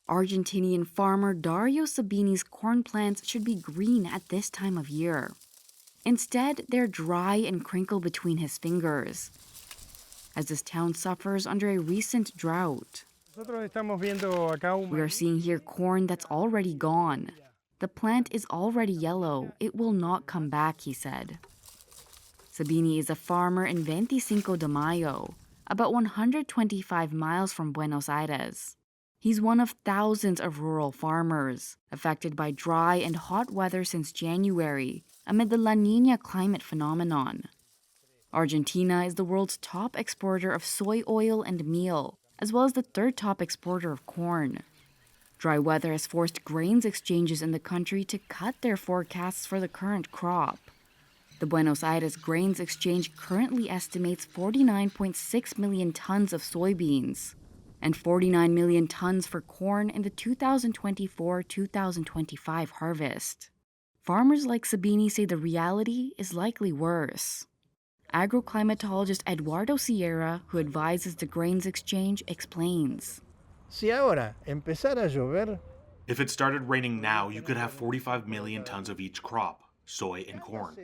Argentinian farmer Dario Sabini's corn plants should be green at this time of year. Instead, they're dry and crinkle between his fingers, as this town suffers under a recent drought. We are seeing here corn that's already gone. The plant is already yellow. It will not come back, he said. Sabini is a farmer in 25 de Mayo, about 125 miles from Buenos Aires. He's one of thousands of rural farmers affected by dry and hot weather since January amid the La Niña climate phenomenon. Argentina is the world's top exporter of soy oil and meal, as well as the third top exporter of corn. Dry weather has forced grains exchanges in the country to cut their forecasts for the current crop. The Buenos Aires Grains Exchange currently estimates 49.6 million tons of soybeans and 49 million tons for corn in the 2024-2025 harvest. Farmers like Sabini say the reality is likely worse. Agroclimatologist Eduardo Sierra, who advises the Grains Exchange, explains. If it started raining now, you could have 45 million tons of each crop, soy and corn.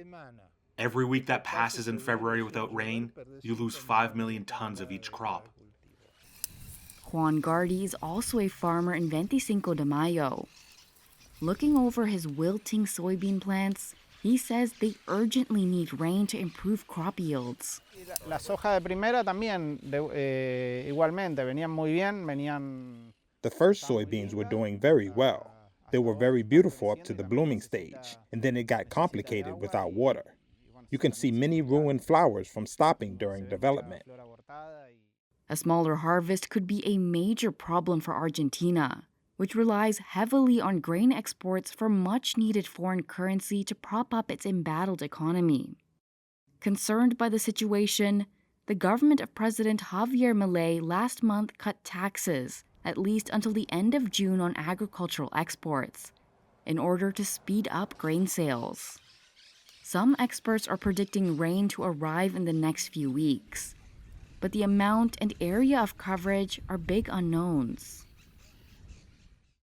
Every week that passes in February without rain, you lose 5 million tons of each crop. Juan Gardi is also a farmer in 25 de Mayo. Looking over his wilting soybean plants, he says they urgently need rain to improve crop yields. La soja de primera también igualmente venían muy bien, The first soybeans were doing very well. They were very beautiful up to the blooming stage, and then it got complicated without water. You can see many ruined flowers from stopping during development. A smaller harvest could be a major problem for Argentina, which relies heavily on grain exports for much-needed foreign currency to prop up its embattled economy. Concerned by the situation, the government of President Javier Milei last month cut taxes at least until the end of June on agricultural exports, in order to speed up grain sales. Some experts are predicting rain to arrive in the next few weeks, but the amount and area of coverage are big unknowns.